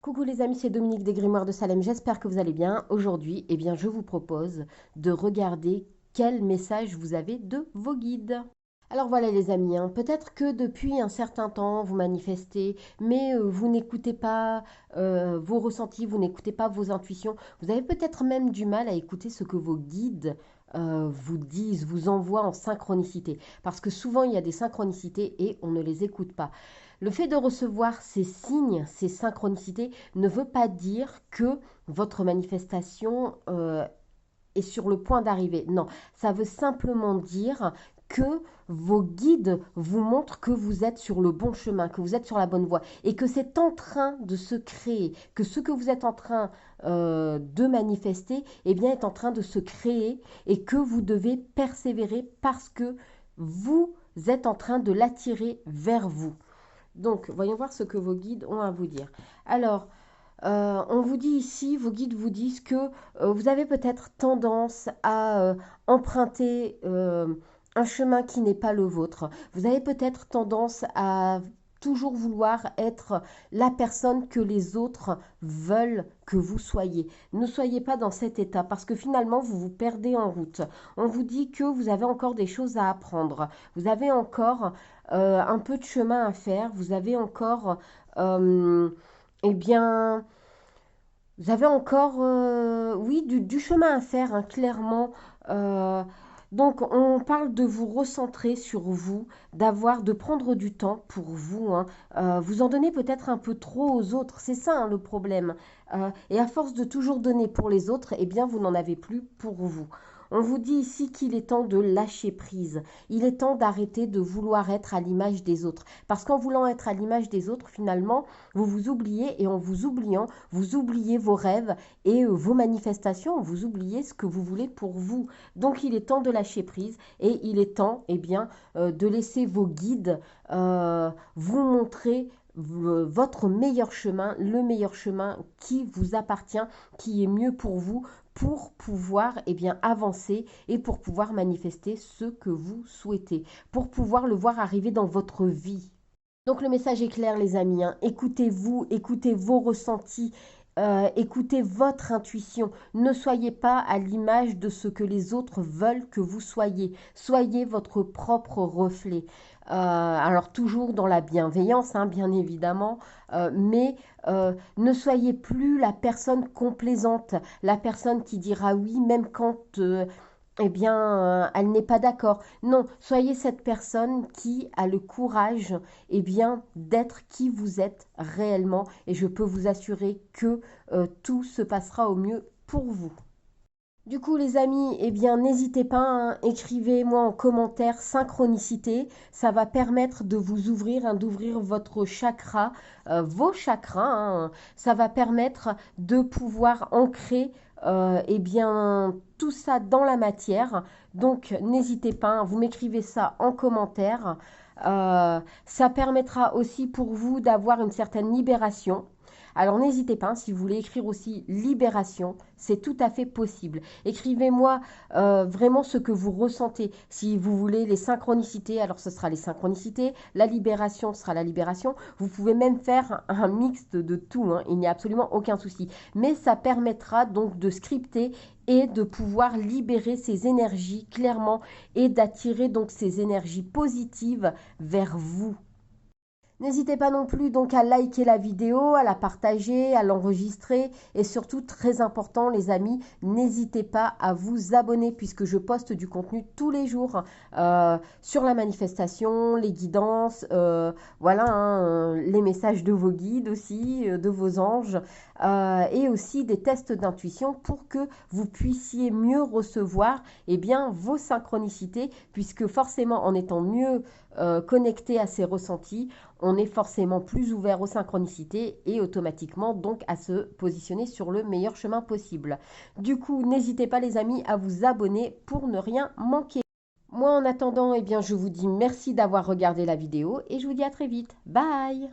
Coucou les amis, c'est Dominique des Grimoires de Salem, j'espère que vous allez bien. Aujourd'hui, je vous propose de regarder quel message vous avez de vos guides. Alors voilà les amis, peut-être que depuis un certain temps vous manifestez, mais vous n'écoutez pas vos ressentis, vous n'écoutez pas vos intuitions. Vous avez peut-être même du mal à écouter ce que vos guides vous disent, vous envoient en synchronicité. Parce que souvent il y a des synchronicités et on ne les écoute pas. Le fait de recevoir ces signes, ces synchronicités, ne veut pas dire que votre manifestation est sur le point d'arriver. Non, ça veut simplement dire que vos guides vous montrent que vous êtes sur le bon chemin, que vous êtes sur la bonne voie et que c'est en train de se créer, que ce que vous êtes en train de manifester est en train de se créer et que vous devez persévérer parce que vous êtes en train de l'attirer vers vous. Donc, voyons voir ce que vos guides ont à vous dire. Alors, on vous dit ici, vos guides vous disent que vous avez peut-être tendance à emprunter un chemin qui n'est pas le vôtre. Vous avez peut-être tendance à toujours vouloir être la personne que les autres veulent que vous soyez. Ne soyez pas dans cet état parce que finalement vous vous perdez en route. On vous dit que vous avez encore des choses à apprendre. Vous avez encore un peu de chemin à faire. Vous avez encore eh bien, vous avez encore, oui, du chemin à faire, clairement. Euh, donc, on parle de vous recentrer sur vous, de prendre du temps pour vous. Vous en donnez peut-être un peu trop aux autres. C'est ça, le problème. Et à force de toujours donner pour les autres, vous n'en avez plus pour vous. On vous dit ici qu'il est temps de lâcher prise. Il est temps d'arrêter de vouloir être à l'image des autres. Parce qu'en voulant être à l'image des autres, finalement, vous vous oubliez et en vous oubliant, vous oubliez vos rêves et vos manifestations, vous oubliez ce que vous voulez pour vous. Donc il est temps de lâcher prise et il est temps de laisser vos guides vous montrer votre meilleur chemin, le meilleur chemin qui vous appartient, qui est mieux pour vous, pour pouvoir avancer et pour pouvoir manifester ce que vous souhaitez, pour pouvoir le voir arriver dans votre vie. Donc le message est clair les amis, écoutez-vous, écoutez vos ressentis, écoutez votre intuition. Ne soyez pas à l'image de ce que les autres veulent que vous soyez. Soyez votre propre reflet. Alors toujours dans la bienveillance, bien évidemment, mais ne soyez plus la personne complaisante, la personne qui dira oui même quand elle n'est pas d'accord. Non, soyez cette personne qui a le courage, d'être qui vous êtes réellement. Et je peux vous assurer que tout se passera au mieux pour vous. Du coup, les amis, n'hésitez pas, écrivez-moi en commentaire synchronicité. Ça va permettre de vous ouvrir, d'ouvrir votre chakra, vos chakras. Ça va permettre de pouvoir ancrer, tout ça dans la matière. Donc, n'hésitez pas, vous m'écrivez ça en commentaire. Ça permettra aussi pour vous d'avoir une certaine libération. Alors n'hésitez pas, si vous voulez écrire aussi libération, c'est tout à fait possible. Écrivez-moi vraiment ce que vous ressentez. Si vous voulez les synchronicités, alors ce sera les synchronicités. La libération sera la libération. Vous pouvez même faire un mixte de tout, il n'y a absolument aucun souci. Mais ça permettra donc de scripter et de pouvoir libérer ces énergies clairement et d'attirer donc ces énergies positives vers vous. N'hésitez pas non plus donc à liker la vidéo, à la partager, à l'enregistrer et surtout très important les amis, n'hésitez pas à vous abonner puisque je poste du contenu tous les jours sur la manifestation, les guidances, les messages de vos guides aussi, de vos anges et aussi des tests d'intuition pour que vous puissiez mieux recevoir vos synchronicités puisque forcément en étant mieux connecté à ces ressentis, on est forcément plus ouvert aux synchronicités et automatiquement donc à se positionner sur le meilleur chemin possible. Du coup, n'hésitez pas les amis à vous abonner pour ne rien manquer. Moi en attendant, je vous dis merci d'avoir regardé la vidéo et je vous dis à très vite. Bye!